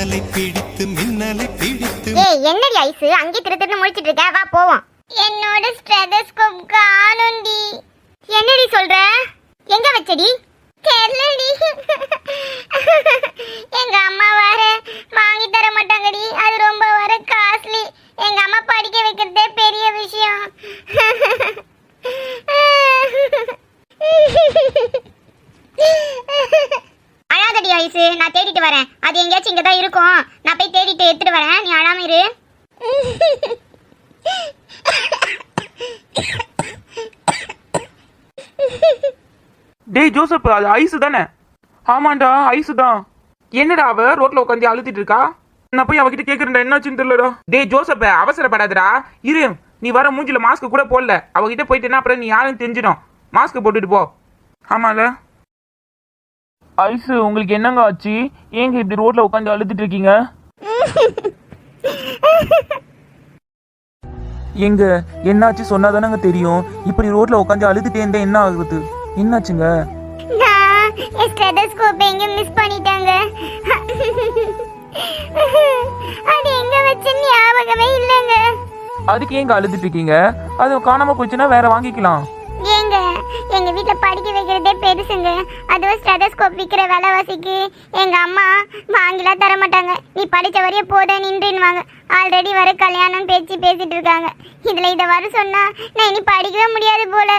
மின்னலை பிடித்து மின்னலை பிடித்து. ஏய் என்னடி ஐஸ் அங்கே திருத்திட்டு முழிச்சிட்டு இருக்க, வா போவோம். என்னோட ஸ்டெதஸ்கோப் காணோண்டி. என்னடி சொல்ற? எங்க வச்சடி? தெரியலடி. எங்க அம்மா வர வாங்கி தர மாட்டாங்கடி, அது ரொம்ப வர காஸ்ட்லி. எங்க அம்மா படிக்க வைக்கிறதே பெரிய விஷயம். அழாதடி ஐஸ், நான் தேடிட்டு வரேன். அது எங்கேயாச்சும் இங்கே தான் இருக்கும். நான் போய் தேடிட்டு எடுத்துட்டு வரேன், நீ அழாம இரு. டேய் ஜோசப், அது ஐஸ் தானே? ஆமாண்டா ஐஸ் தான். என்னடா அவ ரோட்ல உட்காந்து அழுத்திட்டு இருக்கா? நான் போய் அவகிட்ட கேக்குறேன்டா, என்னாச்சுன்னு தெரியலடா. டேய் ஜோசப், அவசரப்படாதடா, இரு. நீ வர மூஞ்சில மாஸ்க் கூட போடல. அவகிட்ட போயிட்டேன்னா அப்புறம் நீ யாரும் தெரிஞ்சிடும். மாஸ்க் போட்டுட்டு போ. ஆமால ஐஸ், உங்களுக்கு என்னங்க ஆச்சு? ஏங்க இப்படி ரோட்ல உட்காந்து அழுத்திட்டு இருக்கீங்க? எங்க என்னாச்சு சொன்னாதானங்க தெரியும். இப்படி ரோட்ல உட்காந்து அழுதுட்டே இருந்தா என்ன ஆகுது? என்னாச்சுங்க? நான் ஸ்டெதஸ்கோப் எங்க மிஸ் பண்ணிட்டேங்க. அது எங்க வச்ச ஞாபகமே இல்லங்க. அதுக்கு ஏங்க அழுதுட்டு இருக்கீங்க? அது காணாம போச்சுன்னா வேற வாங்கிக்கலாம். ஏங்க எங்க வீட்ல படிக்க வைக்கிறதே பெருசுங்க. அதுவும் ஸ்டெதஸ்கோப் விற்கிற விலைவாசிக்கு எங்க அம்மா வாங்கிலாம் தர மாட்டாங்க. நீ படிச்ச வரைய போத நின்றுன்னுவாங்க. ஆல்ரெடி வர கல்யாணம் பேச்சு பேசிட்டு இருக்காங்க. இதுல இதை வர சொன்னா நான் இனி படிக்கவே முடியாது போல.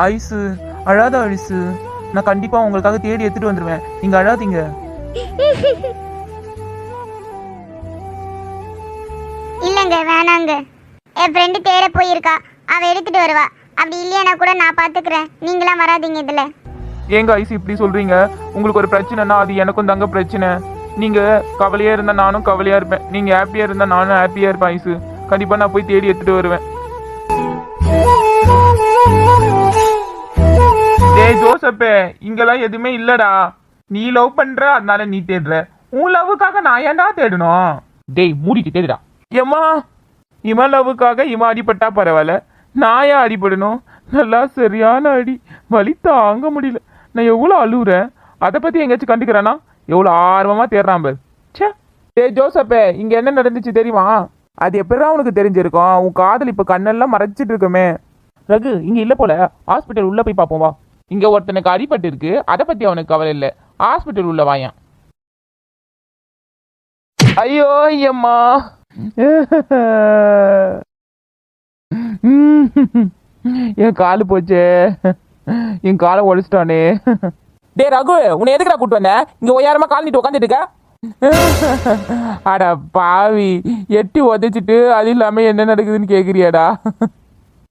ஐசு அழாத ஐசு, நான் கண்டிப்பா உங்களுக்காக தேடி எடுத்துட்டு வந்துருவேன். நீங்க அழாதீங்க. இல்லங்க வேணாங்க. என் ஃப்ரெண்டு தேட போயிருக்கா, அவ எடுத்துட்டு வருவா. அப்படி இல்லையா கூட நான் பாத்துக்கிறேன். நீங்களாம் வராதீங்க இதுல. ஏங்க ஐசு இப்படி சொல்றீங்க? உங்களுக்கு ஒரு பிரச்சனைனா அது எனக்கும் தாங்க பிரச்சனை. நீங்க கவலையா இருந்தா நானும் கவலையா இருப்பேன். நீங்க ஹாப்பியா இருந்தா நானும் ஹாப்பியா இருப்பேன். ஐசு கண்டிப்பா நான் போய் தேடி எடுத்துட்டு வருவேன். டேய் ஜோசப்பே, இங்கெல்லாம் எதுவுமே இல்லடா. நீ லவ் பண்ற, அதனால நீ தேடுற. உன் லவ்வுக்காக நான் ஏன்டா தேடணும்? டேய் மூடிட்டு தேடுடா. ஏம்மா, இவன் லவ்வுக்காக இவன் அடிபட்டா பரவாயில்ல, நான் ஏன் அடிபடணும்? நல்லா சரியான அடி, வலி தாங்க முடியல. நான் எவ்வளோ அழுவுறேன், அதை பத்தி எங்கேயாச்சும் கண்டுக்கிறானா? எவ்வளோ ஆர்வமா தேடுறான் பாரு. சே. டேய் ஜோசப்பே, இங்க என்ன நடந்துச்சு தெரியுமா? அது எப்பதான் உனக்கு தெரிஞ்சிருக்கும்? உன் காதல் இப்ப கண்ணெல்லாம் மறைச்சிட்டு இருக்குமே. ரகு இங்க இல்ல போல, ஹாஸ்பிட்டல் உள்ள போய் பார்ப்போம் வா. இங்க ஒருத்தனுக்கு அடிபட்டு இருக்கு, அதை பத்தி அவனுக்கு கவலை இல்லை. ஹாஸ்பிட்டல் உள்ள வாயன். ஐயோ ஐயம்மா, என் காலு போச்சே, என் காலை உடைச்சிட்டானே. டே ரகு, உன்னை எதுக்குடா கூட்டு வந்த? இங்க ஒய்யாரமா கால் நீட்டு உட்காந்துட்டு இருக்க. அட பாவி, எட்டி உதைச்சிட்டு அது இல்லாம என்ன நடக்குதுன்னு கேக்குறியாடா?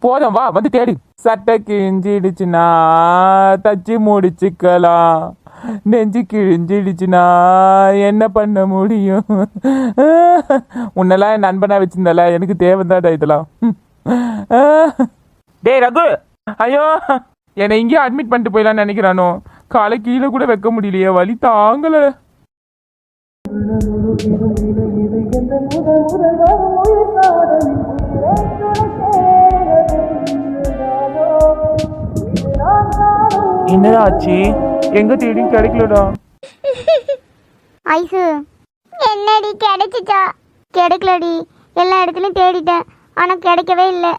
போதும் வா, வந்து தேடு. சட்டை கிழிஞ்சிடுச்சுன்னா தச்சு முடிச்சுக்கலாம், நெஞ்சு கிழிஞ்சிடுச்சுன்னா என்ன பண்ண முடியும்? உன்னெல்லாம் என் நண்பனா வச்சிருந்தால, எனக்கு தேவைதான்டா இதெல்லாம். டேய் ரகு, ஐயோ என்னை இங்கேயே அட்மிட் பண்ணிட்டு போயிடலான்னு நினைக்கிறானோ. காலை கீழே கூட வைக்க முடியலையே, வலி தாங்கல. என்னடா ஆச்சு? எங்க தேடியும் கிடைக்கலடா. ஐசு என்னடி கிடைச்சிச்சா? கிடைக்கலடி, எல்லா இடத்துலயும் தேடிட்டேன், ஆனா கிடைக்கவே இல்லை.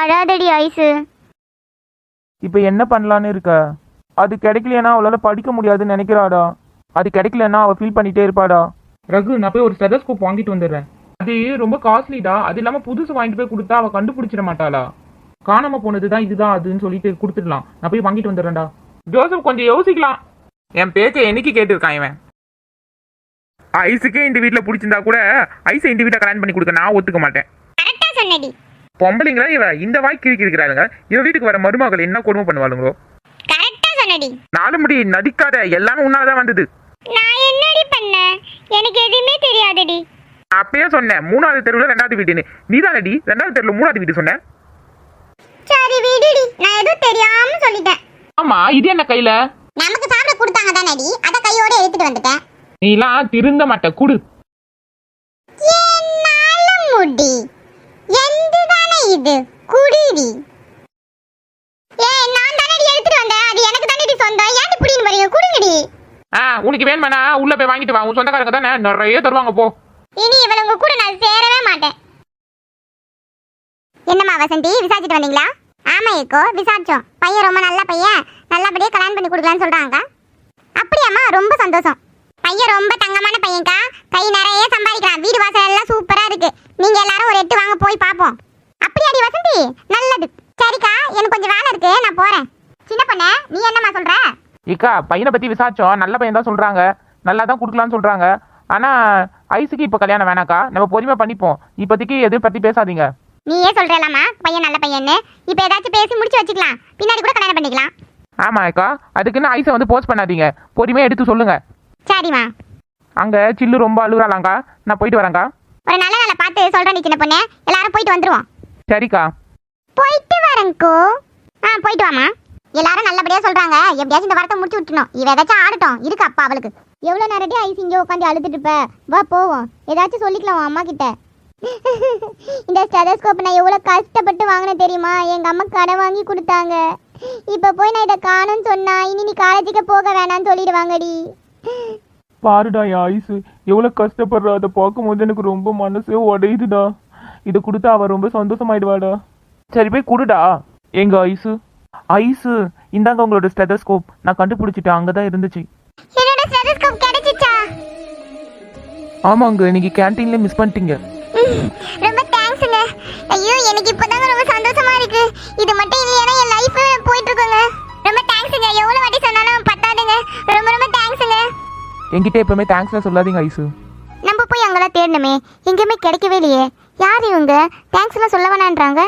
அழாதடி ஐசு. இப்ப என்ன பண்ணலான்னு இருக்க? அது கிடைக்கலனா அவளால படிக்க முடியாதுன்னு நினைக்கிறாடா. அது கிடைக்கலன்னா அவ ஃபீல் பண்ணிட்டே இருப்பாடா. ரகு, நான் போய் ஒரு ஸ்டெதஸ்கோப் வாங்கிட்டு வந்துடுறேன். அது ரொம்ப காஸ்ட்லிடா. அது இல்லாம புதுசு வாங்கிட்டு போய் கொடுத்தா அவ கண்டுபிடிச்சிட மாட்டாளா? காணாம போனதுதான் இதுதான் அதுன்னு சொல்லிட்டு கொடுத்துடலாம். நான் போய் வாங்கிட்டு வந்துடுறேன்டா. ஜோசப் கொஞ்சம் யோசிக்கலாம். என் பேச்சை என்னைக்கு கேட்டிருக்கான் இவன். ஐஸுக்கே இந்த வீட்டுல பிடிச்சிருந்தா கூட ஐஸை இந்த வீட்டை கல்யாணம் பண்ணி கொடுக்க நான் ஒத்துக்க மாட்டேன். கரெக்டா சொன்னடி. பொம்பளைங்களா இவ இந்த வாய் கிறுக்கி இருக்கிறாருங்க. இவ வீட்டுக்கு வர மருமகள் என்ன கொடுமை பண்ணுவாளுங்களோ. கரெக்டா சொன்னடி. நாலு முடி நடிக்காத, எல்லாமே உன்னாலதான் வந்தது. நான் என்னடி பண்ணேன்? எனக்கு எதுவுமே தெரியாதடி. அப்பயே சொன்னேன், 3வது தெருவுல 2வது வீடுன்னு. நீதானடி 2வது தெருவுல 3வது வீடு சொன்னேன். சரி விடுடி, நான் எதுவும் தெரியாம சொல்லிட்டேன். ஆமா, இது என்ன கையில? நமக்கு சாப்பிட கொடுத்தாங்க தானடி, அத கையோட எடுத்துட்டு வந்துட்டேன். நீலாம் திருந்த மாட்ட, குடு. என்னால முடி எந்துதானே இது, குடிடி. ஏய் நான் தானே தரீங்க குடுங்கடி. உனக்கு வேணுமாண்ணா உள்ள போய் வாங்கிட்டு வா, உன் சொந்தக்காரங்க தானே நிறைய தருவாங்க போ. இனி இவளுங்க கூட நான் சேரவே மாட்டேன். என்னம்மா வசந்தி, விசாரிச்சுட்டு வந்தீங்களா? ஆமா ஏக்கோ, விசாரிச்சோம். பையன் ரொம்ப நல்ல பையன், நல்லபடியா கல்யாணம் பண்ணி கொடுக்கலான்னு சொல்றாங்க. அப்படியாம்மா, ரொம்ப சந்தோஷம். பையன் ரொம்ப தங்கமான பையன்க்கா, கை நிறைய சம்பாதிக்கிறான், வீடு வாசல் எல்லாம் சூப்பரா இருக்கு. நீங்க எல்லாரும் ஒரு 8 வாங்க போய் பாப்போம். அப்படியாடி வசந்தி, நல்லது. சரிக்கா, எனக்கு கொஞ்சம் வேலை இருக்கு, நான் போறேன். சின்ன பொண்ணு, நீ என்னம்மா சொல்ற? இக்கா பையனை பத்தி விசாரிச்சோம், நல்ல பையன் தான் சொல்றாங்க, நல்லா தான் கொடுக்கலான்னு சொல்றாங்க. ஆனா ஐஸுக்கு இப்ப கல்யாணம் வேணாக்கா, நம்ம பொறுமையா பண்ணிப்போம். இப்போதைக்கு எதுவும் பத்தி பேசாதீங்க. நீயே சொல்றேலாமா பையன் நல்ல பையன்னு, இப்ப ஏதாச்சும் பேசி முடிச்சு வச்சுக்கலாம், பின்னாடி கூட கல்யாணம் பண்ணிக்கலாம். ஆமா அக்கா, அதுக்குன்னு ஐஸை வந்து போஸ்ட் பண்ணாதீங்க, பொறுமையா எடுத்து சொல்லுங்க. சரிம்மா. அங்க சில்லு ரொம்ப அழுகுறாளாங்கா, நான் போயிட்டு வரேங்க்கா. ஒரு நல்ல நாளை பார்த்து சொல்றேன் சின்ன பொண்ணு, எல்லாரும் போயிட்டு வந்துருவோம். சரிக்கா, போயிட்டு வரேங்கோ. போயிட்டு வாமா. எல்லாரும் நல்லபடியா சொல்றாங்க, எப்படியாச்சும் இந்த வாரத்தை முடிச்சு விட்டுணும். இவ ஏதாச்சும் ஆடட்டும், இருக்கு அப்பா அவளுக்கு. எவ்வளவு நேரடி ஐஸ் இங்கே உட்காந்து அழுதுட்டு இருப்ப, வா போவோம், ஏதாச்சும் சொல்லிக்கலாம் அம்மா கிட்ட. இந்த ஸ்டெதஸ்கோப் நான் எவ்வளவு கஷ்டப்பட்டு வாங்கினேன் தெரியுமா? எங்க அம்மா கடன் வாங்கி கொடுத்தாங்க. இப்ப போய் நான் இதை காணும்னு சொன்னா இனி நீ காலேஜுக்கு போக வேணாம்னு சொல்லிடுவாங்கடி. பாருடா என் ஐஸு எவ்வளோ கஷ்டப்படுறா, அதை பார்க்கும்போது எனக்கு ரொம்ப மனசே உடையுதுடா. இதை கொடுத்தா அவள் ரொம்ப சந்தோஷமாயிடுவாடா. சரி போய் கொடுடா. எங்க ஐஸு, ஐஸு இந்தாங்க உங்களோட ஸ்டெதஸ்கோப், நான் கண்டுபிடிச்சிட்டேன், அங்கதான் இருந்துச்சு. என்னோட ஸ்டெதஸ்கோப் கிடைச்சிச்சா? ஆமாங்க, நீங்க கேண்டீன்ல மிஸ் பண்ணிட்டீங்க. ரொம்ப தேங்க்ஸ்ங்க. ஐயோ, எனக்கு இப்போதாங்க ரொம்ப சந்தோஷமா இருக்கு. இது மட்டும் இல்லையா என் லைஃப் போயிட்டு இருக்குங்க. ரொம்ப தேங்க்ஸ்ங்க, எவ்வளவு வாட்டி சொன்னாலும் பத்தாதுங்க. ரொம்ப ரொம்ப தேங்க்ஸ்ங்க. என்கிட்ட எப்பவுமே தேங்க்ஸ்லாம் சொல்லாதீங்க ஐஸு. நம்ம போய் அங்கெல்லாம் தேடணுமே, எங்கேயுமே கிடைக்கவே இல்லையே. யார் இவங்க தேங்க்ஸ்லாம் சொல்ல வேணான்றாங்க?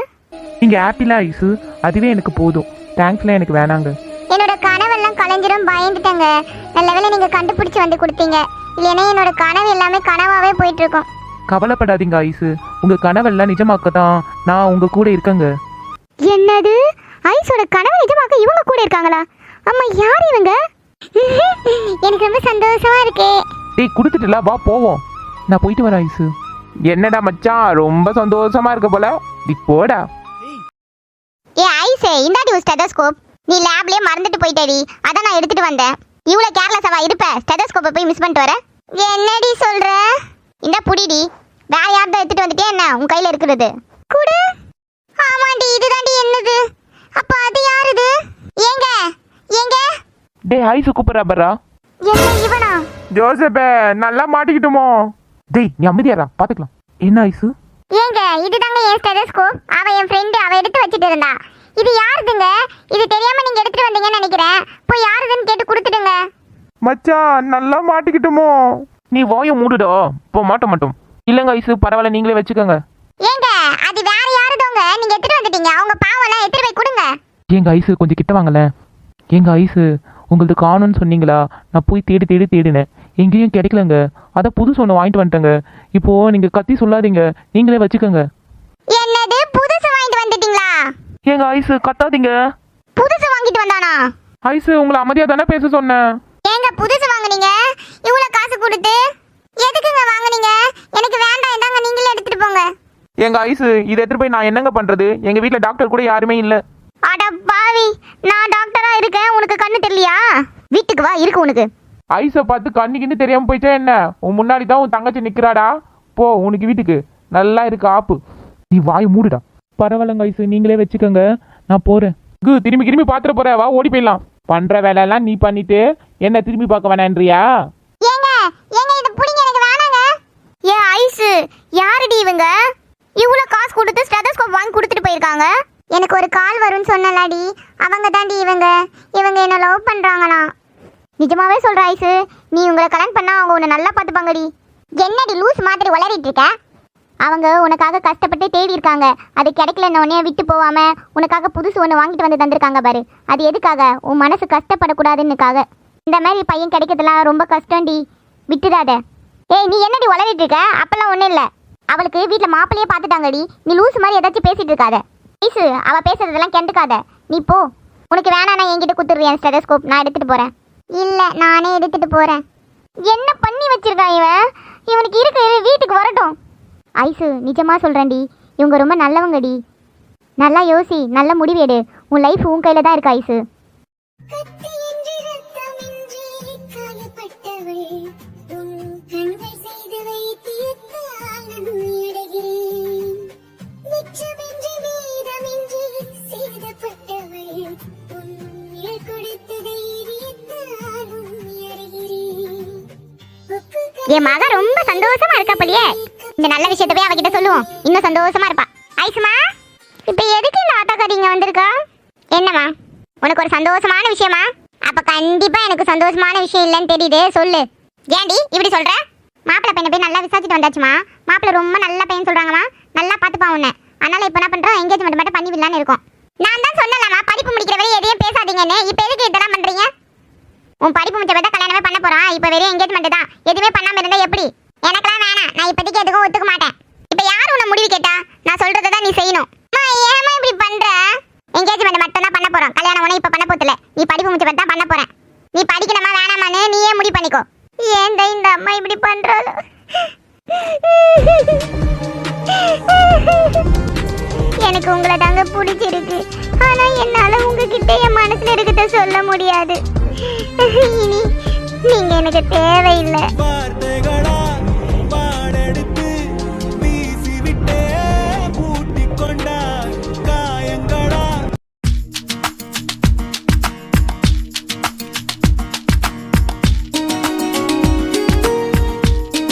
நீங்க ஹாப்பிலா ஐஸு, அதுவே எனக்கு போதும், தேங்க்ஸ்லாம் எனக்கு வேணாங்க. என்னோட கனவெல்லாம் கலைஞ்சிரும் பயந்துட்டேங்க. நல்ல வேளை நீங்க கண்டுபிடிச்சு வந்து கொடுத்தீங்க, இல்லைன்னா என்னோட கனவு எல்லாமே கனவாவே போயிட்டு இருக்கும். கவலைப்படாதீங்க ஐஸு, உங்க கனவெல்லாம் நிஜமாக்க தான் நான் உங்க கூட இருக்கேங்க. என்னது, ஐஸோட கனவு நிஜமாக்க இவங்க கூட இருக்காங்களா? அம்மா, யார் இவங்க? எனக்கு ரொம்ப சந்தோஷமா இருக்கு. டேய் கொடுத்துட்டுல, வா போவோம். நான் போயிட்டு வரேன் ஐஸு. என்னடா மச்சான், ரொம்ப சந்தோஷமா இருக்க போல, நீ போடா. ஏ ஐஸ், இந்தாடி ஒரு ஸ்டெதஸ்கோப். நீ லேப்லயே மறந்துட்டு போயிட்டடி, அதான் நான் எடுத்துட்டு வந்தேன். இவ்வளவு கேர்லெஸ்ஸாவா இருப்ப? ஸ்டெதஸ்கோப்பை போய் மிஸ் பண்ணிட்டு வர. என்னடி சொல்ற? இந்த புடிடி, வேற யார்தான் எடுத்துட்டு வந்துட்டே என்ன உன் கையில இருக்கிறது? குடு. ஆமாண்டி, இதுதாண்டி என்னது. அப்ப அது யாருது? ஏங்க ஏங்க, டேய் ஐஸு கூப்பிடுறா பரா. என்ன இவனா? ஜோசப்பே நல்லா மாட்டிக்கிட்டுமோ. டேய் நீ அமைதியாரா, பாத்துக்கலாம். என்ன ஐஸு? ஏங்க, இதுதாங்க என் ஸ்டெதஸ்கோப். அவ என் ஃப்ரெண்டு, அவ எடுத்து வச்சிட்டு இருந்தா. இது யாருதுங்க? இது தெரியாம நீங்க எடுத்துட்டு வந்தீங்கன்னு நினைக்கிறேன். போய் யாருதுன்னு கேட்டு கொடுத்துடுங்க. மச்சான் நல்லா மாட்டிக்கிட்டுமோ. நீ வாயை மூடுடா, இப்போ மாட்ட மாட்டோம். இல்லைங்க ஐஸு, பரவாயில்ல, நீங்களே வச்சுக்கோங்க. ஏங்க, அது வேற யாருதோங்க, நீங்க எடுத்துட்டு வந்துட்டீங்க. அவங்க பாவம்லாம் எடுத்துட்டு போய் கொடுங்க. எங்க ஐஸு கொஞ்சம் கிட்ட வாங்கல. எங்க ஐஸு, உங்களது காணும்னு சொன்னீங்களா, நான் போய் தேடி தேடி தேடினேன், எங்கேயும் கிடைக்கலங்க. அதான் புதுசு ஒன்று வாங்கிட்டு வந்துட்டேங்க. இப்போ நீங்க கத்தி சொல்லாதீங்க, நீங்களே வச்சுக்கோங்க. என்னது, புதுசு வாங்கிட்டு வந்துட்டீங்களா? எங்க ஐஸு கத்தாதீங்க. புதுசு வாங்கிட்டு வந்தானா? ஐஸு உங்களை அமைதியா தானே பேச சொன்னேன். ஏங்க புதுசு வாங்குனீங்க இவ்வளவு காசு கொடுத்து? எதுக்குங்க வாங்குனீங்க? எனக்கு வேண்டாம், இந்தாங்க நீங்களே எடுத்துட்டு போங்க. எங்க ஐஸு, இதை எடுத்துட்டு போய் நான் என்னங்க பண்றது? எங்க வீட்டுல டாக்டர் கூட யாருமே இல்ல. அட பாவி, நான் டாக்டரா இருக்கேன், உனக்கு கண்ணு தெரியலையா? வீட்டுக்கு வா, இருக்கு உனக்கு. ஐஸை பார்த்து கண்ணுக்குன்னு தெரியாம போயிட்டா என்ன? உன் முன்னாடி தான் உன் தங்கச்சி நிக்கிறாடா, போ உனக்கு வீட்டுக்கு. நல்லா இருக்கு ஆப்பு. நீ வாய் மூடுடா. பரவாயில்லங்க ஐஸு, நீங்களே வச்சுக்கோங்க, நான் போறேன். திரும்பி திரும்பி பாத்துற போற, வா ஓடி போயிடலாம். பண்ற வேலையெல்லாம் நீ பண்ணிட்டு என்ன திரும்பி பார்க்க வேணான்றியா? ஏங்க ஏங்க, இது புடிங்க, எனக்கு வேணாங்க. ஏ ஐஸ், யாருடி இவங்க? இவ்வளவு காசு கொடுத்து ஸ்டெதஸ்கோப் வாங்கி கொடுத்துட்டு போயிருக்காங்க. எனக்கு ஒரு கால் வரும்னு சொன்னலாடி, அவங்க தாண்டி இவங்க. இவங்க என்ன லவ் பண்றாங்களா? நிஜமாவே சொல்ற ஐஸ், நீ உங்களை கல்யாணம் பண்ணா அவங்க உன்னை நல்லா பார்த்துப்பாங்கடி. என்னடி லூஸ் மாதிரி வளரிட்டு இருக்க? அவங்க உனக்காக கஷ்டப்பட்டு தேடி இருக்காங்க, அது கிடைக்கலன்னு உடனே விட்டு போகாம உனக்காக புதுசு ஒன்று வாங்கிட்டு வந்து தந்திருக்காங்க பாரு. அது எதுக்காக? உன் மனசு கஷ்டப்படக்கூடாதுன்னுக்காக. இந்த மாதிரி பையன் கிடைக்கிறதுலாம் ரொம்ப கஷ்டம்டி, விட்டுடாத. ஏய், நீ என்னடி வளரிட்டு இருக்க? அப்பெல்லாம் ஒன்றும் இல்லை, அவளுக்கு வீட்டில் மாப்பிள்ளையே பார்த்துட்டாங்கடி. நீ லூஸ் மாதிரி ஏதாச்சும் பேசிட்டு இருக்காத. ஐசு, அவ பேசுறதெல்லாம் கண்டுக்காத, நீ போ. உனக்கு வேணானா என்கிட்ட குத்துடுறியா ஸ்டெதஸ்கோப்? நான் எடுத்துட்டு போறேன். இல்லை, நானே எடுத்துட்டு போறேன். என்ன பண்ணி வச்சிருக்கான் இவன்? இவனுக்கு இருக்கு, வீட்டுக்கு வரட்டும். ஐசு, நிஜமா சொல்றேன்டி, இவங்க ரொம்ப நல்லவங்கடி. நல்லா யோசி, நல்ல முடிவு எடு. உன் லைஃப் உன் கையில தான் இருக்கு ஐசு. என் மக ரொம்ப சந்தோஷமா இருக்கா போலியே. இந்த நல்ல விஷயத்தை போய் அவகிட்ட சொல்லுவோம், இன்னும் சந்தோஷமா இருப்பா. ஐசுமா, இப்ப எதுக்கு இந்த ஆட்டோக்காரி இங்க வந்திருக்கா? என்னம்மா, உனக்கு ஒரு சந்தோஷமான விஷயமா? அப்ப கண்டிப்பா எனக்கு சந்தோஷமான விஷயம் இல்லைன்னு தெரியுது, சொல்லு. ஏண்டி இப்படி சொல்ற? மாப்பிள்ளை பையனை போய் நல்லா விசாரிச்சுட்டு வந்தாச்சுமா. மாப்பிள்ளை ரொம்ப நல்ல பையன் சொல்றாங்கம்மா, நல்லா பார்த்துப்பான் உன்னை. அதனால இப்ப என்ன பண்றோம், எங்கேஜ்மெண்ட் மட்டும் பண்ணி விடலான்னு இருக்கோம். நான் தான் சொன்னலாமா படிப்பு முடிக்கிற வரை எதையும் பேசாதீங்கன்னு. இப்ப எதுக்கு இதெல்லாம் பண்றீங்க? உன் படிப்பு முடிச்ச தான் கல்யாணமே பண்ண போறான். இப்ப வெறும் எங்கேஜ்மெண்ட் தான், எதுவுமே பண்ணாம இருந்தா எப்படி? எனக்கெல்லாம் வேணாம், நான் இப்போதைக்கு எதுக்கும் ஒத்துக்க மாட்டேன். இப்ப யார் உன்னை முடிவு கேட்டா? நான் சொல்றதை தான் நீ செய்யணும். ஏமா இப்படி பண்ற? எங்கேஜ்மெண்ட் மட்டும் தான் பண்ண போறோம், கல்யாணம் உன இப்ப பண்ண போதில்ல. நீ படிப்பு முடிச்ச தான் பண்ண போறேன். நீ படிக்கணுமா வேணாமான்னு நீயே முடிவு பண்ணிக்கோ. ஏன் இந்த அம்மா இப்படி பண்றாளோ? எனக்கு உங்களை தாங்க பிடிச்சிருக்கு. ஆனா என்னால உங்ககிட்ட என் மனசுல இருக்கிறத சொல்ல முடியாது. இனி நீங்க எனக்கு தேவையில்லை. வார்த்தைகளா